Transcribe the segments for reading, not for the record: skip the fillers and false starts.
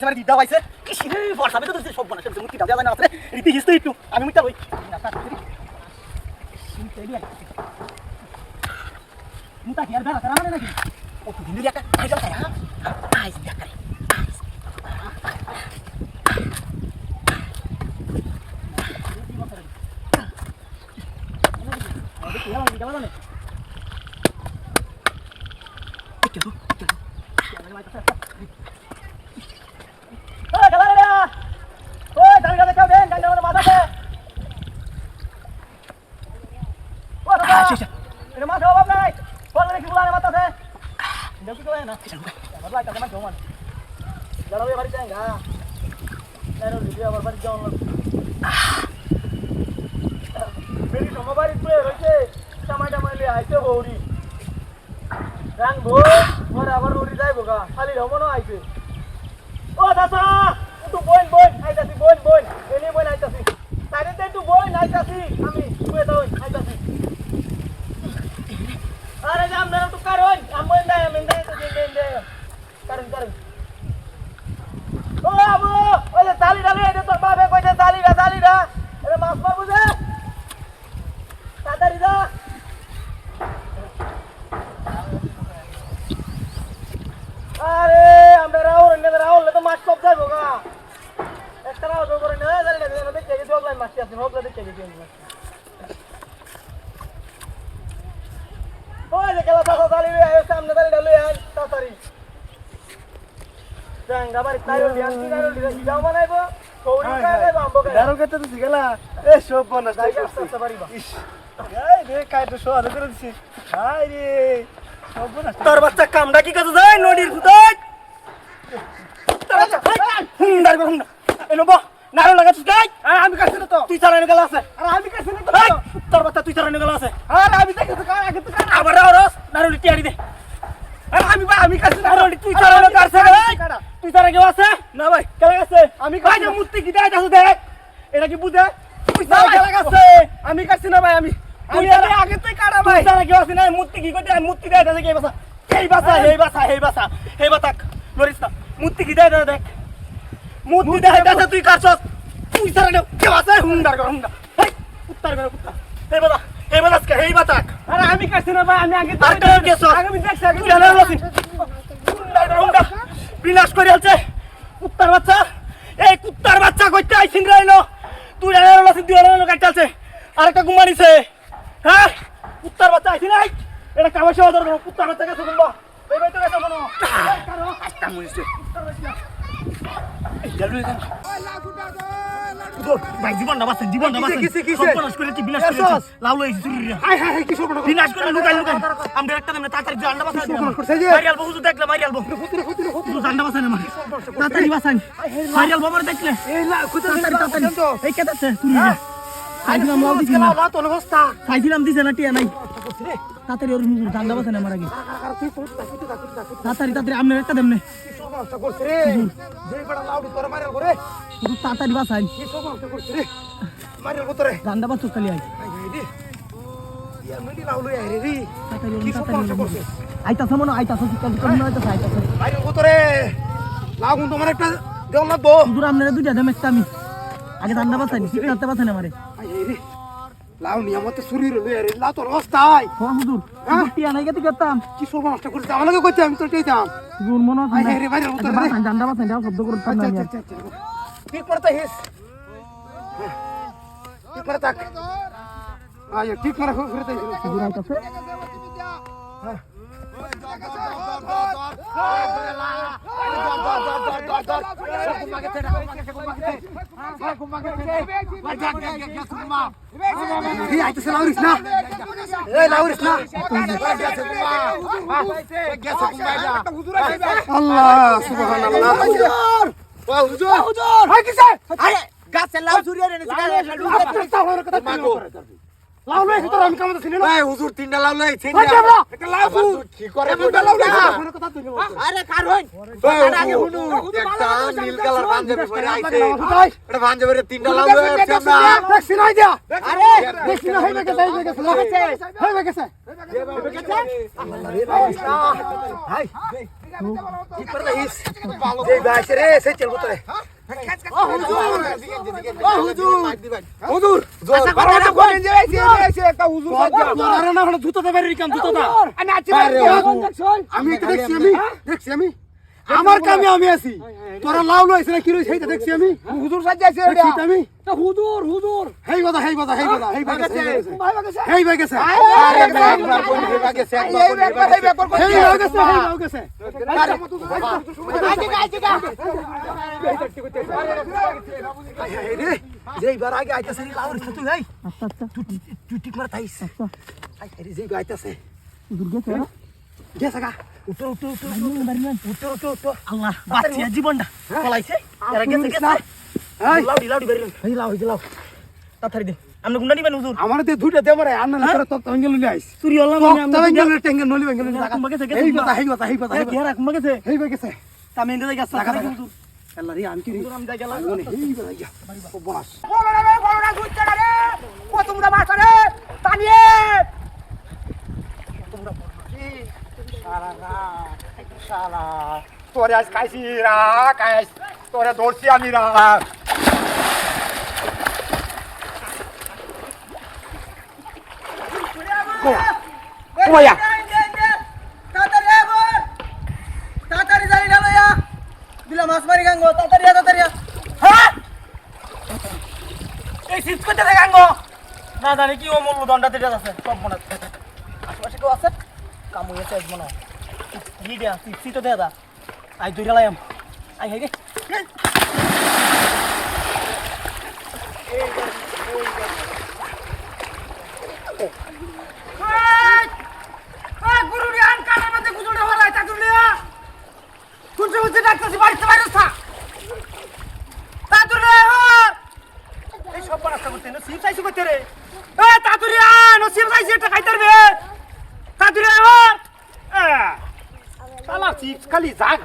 এবারে দিদা পাইছে কি শিরে বর্ষাবে তো সব বনা সব মুতি দাও না আছে রীতি হিস্তো একটু আমি মুতা লই না তা শুনতে দিয়া মুতা কি আর বেলা তারা মানে নাকি ও তো দিন একটা আইজা তাই হ্যাঁ আইজ দেখা রে তোর বাচ্চা কামড়া কি কাছে যায় নদীর ভূতাই নারো লাগাচ্ছিস গাই আমি কাছে না তো তুই চালানো গেল আছে আর আমি কাছে না তো তোর বাচ্চা তুই চালানো গেল আছে আর আমি দেখে তো কার আগে তো আবার রস নারুলি টিয়াড়ি দে আর আমি কাছে নারুলি তুই চালানো কাছে তুই চালা কেউ আছে না ভাই কেলা গেছে আমি কাছে মূর্তি কি দেয় যাচ্ছে দেখ এটা কি বুঝে তুই চালা কেলা গেছে আমি কাছে না ভাই আমি তুই আগে তুই কাটা ভাই চালা কেউ আছে না মূর্তি কি করতে মূর্তি দেয় যাচ্ছে কে বাসা এই বাসা লরিস না মূর্তি কি দেয় দেখ মূর্তি দেয় যাচ্ছে তুই কাছস তুই চালা কেউ আছে হুন্ডার এই উত্তর করে কুত্তা এই বাতা আরে আমি কাছে না ভাই আমি আগে তো আগে দেখছি আগে তুই আনার লসি হুন্ডা বিনাশ করে আছে কুত্তার বাচ্চা এই কুত্তার বাচ্চা কইতে আইছিন রাইলো তুই আনার লসি তুই আনার কাট চলছে আরেকটা ঘুমানিছে হ্যাঁ কুত্তার বাচ্চা আইছিন নাই এটা কামাশে ওদের কুত্তার বাচ্চা কাছে ঘুমবা এই ভাই তো কাছে মনো এই কারো আটটা মরিছে কুত্তার বাচ্চা এই জালু এখান ভাই জীবনটা বাঁচছে সর্বনাশ করেছি বিনাশ করেছি লাউলো এই চুরিরা হাই কি সর্বনাশ বিনাশ করে লুকাই আমরা একটা দেন তাড়াতাড়ি জানটা বাঁচাই মারিয়াল বহু দেখলে মারিয়াল বহু জানটা বাঁচাই না তাড়াতাড়ি বাঁচাই মারিয়াল বাবার দেখলে এই তাড়াতাড়ি এই কেদাছে চুরিরা খাইছিলাম লাউ দিছিলাম না তো অবস্থা খাইছিলাম দিছে না টিয়া নাই তাড়াতাড়ি ওর জানটা বাঁচাই না মারা গে তাড়াতাড়ি আমরা একটা দেন সমস্যা করছে রে যেই বড় লাউডি তোর মারিয়াল করে তুই তাড়াতাড়ি বাঁচাই কি সমস্যা করছে রে মারিয়াল ভিতরে জানটা বাঁচো খালি আই রে ইয়া নদী লাউ লই আই রে কি সমস্যা করছে আইতাছ মনে আইতাছ চিৎকার করে না আইতাছ মারিয়াল ভিতরে লাউ কোন তোমার একটা দেও না দো দূর আমনে দুইটা দেম একটা আমি আগে জানটা বাঁচাই চিৎকারতে বাঁচাই না মারে আই রে লাউ নিয়ামতে চুরি লই আই রে লাউ তোর অবস্থায় হ্যাঁ হুজুর টিয়া নাই গেতে করতাম কি সমস্যা করছে আমাকে কইতে আমি তো চাইতাম জোর মনে হয় আই রে মারিয়াল ভিতরে জানটা বাঁচাই দাও শব্দ করতাম না আমি ঠিক করতে হিস ঠিক করে তাক আয় ঠিক করে ঘুরতে দূর আইতাছে হ্যাঁ লাউ লই তোর আমি কামতে ছিল ভাই হুজুর তিনটা লাউ লই ছিন না একটা লাউ কি করে দুটা লাউ না আরে কার হই আগে হুনু একটা নীল কালার পাঞ্জাবি পরে আইছে এটা পাঞ্জাবিরে তিনটা লাউ লই আছে আমরা দেখছি নাই দিয়া আরে দেখছি না হইবে গেছে হইবে গেছে হাই ঠিক করে দিস এই বাইসে রে সে চলবো তোরে ও হুজুর হুজুর আচ্ছা কথা বলেন যে এসে একটা হুজুর তোরা না হলো জুতোতে বাইরে কাম জুতোটা আমি তো দেখছি আমি আমার কামে আমি আছি তোরা লাউ লইছ না কি রইছ সেইটা দেখছি আমি হুজুর সাজে আছে এটা আমি তো হুজুর হেই কথা হেই ভাগেছে হেই ভাগেছে আরে একবার কোন ভাগেছে একবার হেই ভাগেছে রে যেই বার আগে আইতাছে লাউর তুই ভাই তুই ঠিক মার তাইস আরে যেই আইতাছে দুর্গা গেছাগা উঠো আল্লাহ বাঁচিয়া জীবনটা পলাইছে এরা গেছে এই লাউডি বেরিয়ে এই লাউ তাড়াতাড়ি দে আমরা গুন্ডা নিবেন হুজুর আমার তে দুইটা দে মারে আন্না না তো তঙ্গেল লই আইস চুরি হল না আমি তঙ্গেল টেঙ্গেল নলি বেঙ্গল জায়গা গেছে এই কথা এই গেছে আমি এন্ডে গেছে হুজুর আল্লাহ রে আমি কি আমি যাই গেলাম এই গিয়া বলাস বলো না গুচ্চা রে ও তোমরা বাসা রে তানিয়ে তোমরা শালা তোরে আজ খাইছি রা খাইস তোরে ধরছি আমি রা ওয়া তাড়াতাড়ি যাই না ভাইয়া দিলা মাছ মারি গাঙ্গো তাড়াতাড়ি হ্যাঁ এই সিট করতে দে গাঙ্গো না জানি কি ও মূল্য দণ্ডাতে আছে সব মনে আশেপাশে কেউ আছে কামু এসে এক মনে গিডিয়া সিটও দে দা আই দুইটা লাইম আই হাই রে গুরু রিয়ান কানের মধ্যে গুজুড়ে হলাই তা দুলিয়া কুনছে উঠে ডাকতেছি বাড়িতে বাইরে থা তা দুলিয়া এই সব রাস্তা করতে না সিপ চাইছি করতে রে এ তা দুলিয়া নো সিপ চাইছি এটা খাইতে রে তা দুলিয়া শালা চিপস খালি জাগ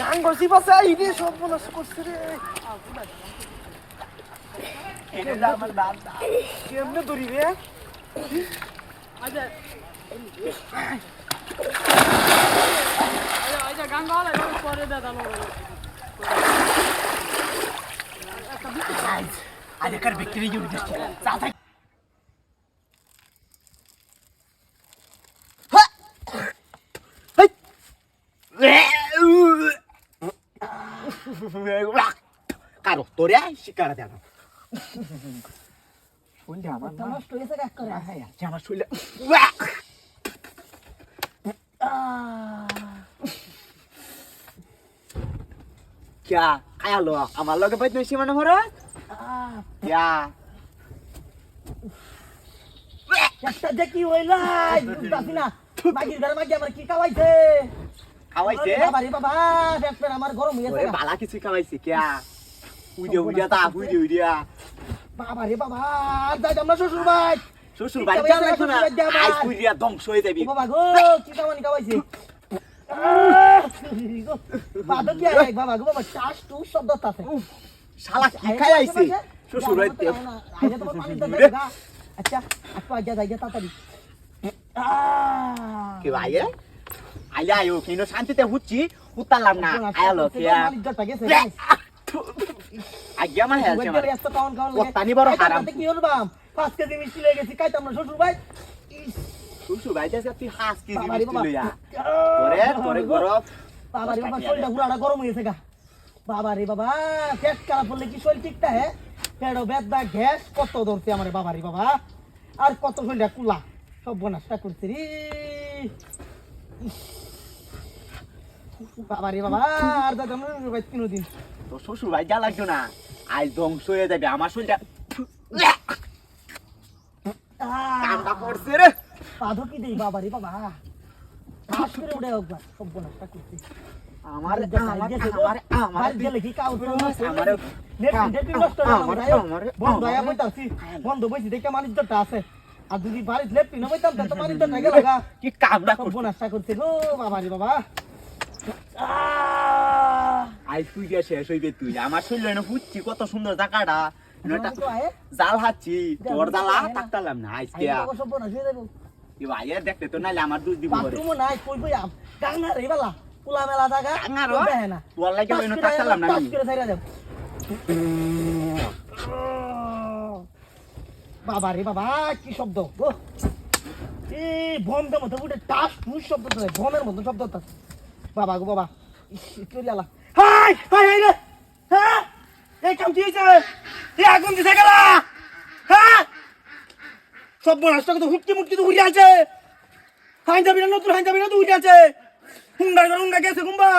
গান করছি বাসা ইডি সব বনাস করছে রে এটা আমার দাদা কেমনে ধরি রে আচ্ছা আচ্ছা গান গাওয়া লাগে পরে দাদা আরে কার বিক্রি জুড়ে দিচ্ছে চাচা কারো তোরে শিকারা দেন কোনটা আমার নষ্ট হয়েছে কাজ করে হ্যাঁ আমার শুইলে क्या आया लो আমার লগে বাইত নইছি মানে হরে क्या একটা দেখি হইলা বুঝতাছি না মাগির ঘরে মাগি আমার কি খাওয়াইছে বাবা রে বাবা পেট আমার গরম হইছে ওরে বালা কিছু খাওয়াইছে क्या উইডিয়া তা উইডিয়া বাবা রে বাবা যাই আমরা শ্বশুর ভাই যাও লাগো না আইস উইডিয়া ধ্বংস হয়ে যাবি বাবা গো কি খাওয়াইছে বাবা কি আই বাবা গো বাবা চাষ টু শব্দ আছে শালা কি খাই আইছে শ্বশুর হইতে আইজা তো পানি দে আচ্ছা আপা যা তাড়াতাড়ি কি ভাই আইলা আয়ো কিনো শান্তিতে হুচ্ছি উতালাম না আয়ালো কি আজ্ঞা মা হেলছে আমার এত কাউন কত্তানি বড় হারাম কি হলবাম 5 কেজি মিষ্টি লয়ে গেছি কাইতাম না শ্বশুর ভাই যাস তুই 5 কেজি মিষ্টি লইয়া তোরে গরম বাবা রে বাবা শরীরটা পুরাটা গরম হইছে গা বাবা রে বাবা পেট খারাপ হলে কি শরীর ঠিকটা পেটও ব্যথা গ্যাস কত ধরতে আমারে বাবা রে বাবা আর কত শরীরটা কুলা সর্বনাশটা করছে রে বাবা রে বাবা আর দাদা ভাই 3 দিন তো শ্বশুর ভাই যা লাগতো না আজ ধ্বংস হয়ে যাবে আমার শরীরটা কামটা পড়ছে রে পাধো কি দেই বাবা রে বাবা পাশ করে উড়ে একবার সর্বনাশটা করছে আমার গেলে কি কাউ আমার বন্ধ হয়ে বইতাছি বন্ধ বইছি দেখে মানুষটা আছে আর যদি বাড়িতে লেপটি না বইতাম তো মানুষটা না গেলা কি কামটা সর্বনাশটা করছে গো বাবা রে বাবা আজ তুই গিয়ে শেষ হইবে তুই আমার শরীর এনে ফুটছি কত সুন্দর জায়গাটা জাল হাচ্ছি তোর জালা থাকতাম না আজকে ভাইয়া দেখতে তো নাইলে আমার দুধ দিব নাই কই বই কাঙ্গা রে বালা পোলা মেলা জায়গা কাঙ্গারো না তোর লাগে ওইনো থাকতাম না আমি বাবা রে বাবা কি শব্দ গো এই বন্ধ মতো উঠে টাস টুস শব্দ তো বমের মতো শব্দ তো বাবা গো বাবা চলে আলা হাই হাই হাই রে হ্যাঁ এই কাম কি হইছে এই আগুন দিছে গেলা হ্যাঁ সব নষ্ট তো হুটকি মুটকি তো উড়ে আছে হাই যাবি না নতুন হাই যাবি না তো উড়ে আছে হুঙ্গা গেছে কুম্বা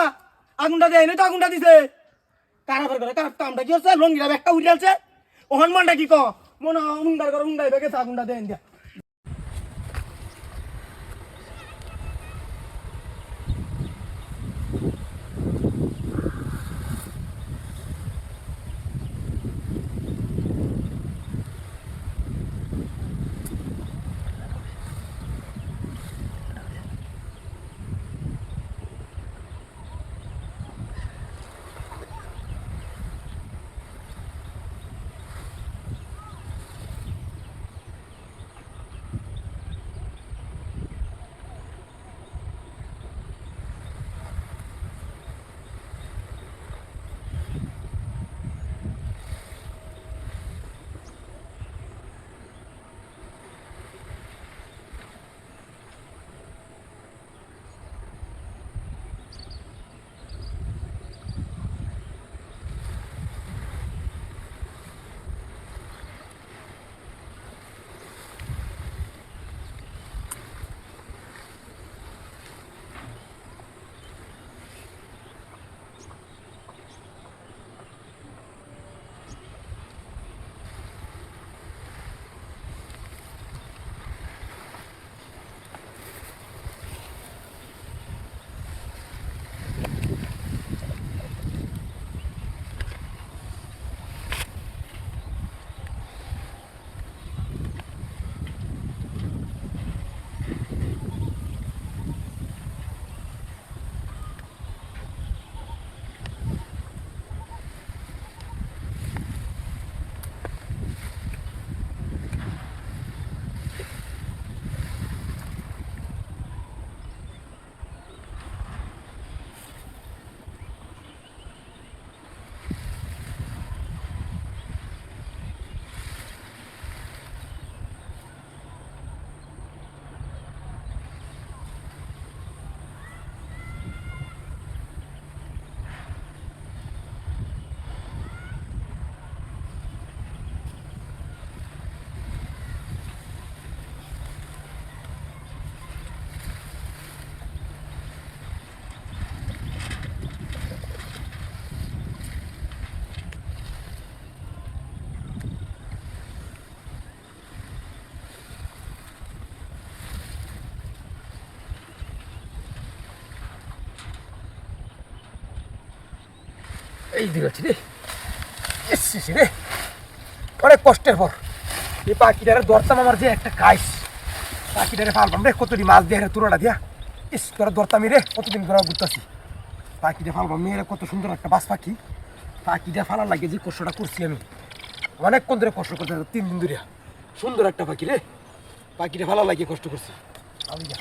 আগুনটা দেয় না তো আগুনটা দিছে কারাবার করে কার কামটা কি হচ্ছে লঙ্গিরা একটা উড়ে আছে ও হনুমানটা কি ক মনে হুঙ্গার করে হুঙ্গাই গেছে আগুনটা দেন দিয়া এই দিয়েছি রে এসেছি রে অনেক কষ্টের পর এই পাখিটারে ধরতাম আমার যে একটা কাইস পাখিটারে ফালবাম রে কতটি মাছ দিয়ে তুরাটা দিয়া ইস করে ধরতাম রে কতদিন করে ঘুরতেছি পাখিটা ফালবাম মেয়েরা কত সুন্দর একটা বাস পাখি পাখিটা ফালার লাগে যে কষ্টটা করছি আমি অনেকক্ষণ ধরে কষ্ট করতে 3 দিন ধরে সুন্দর একটা পাখি রে পাখিটা ফালার লাগে কষ্ট করছি আমি যা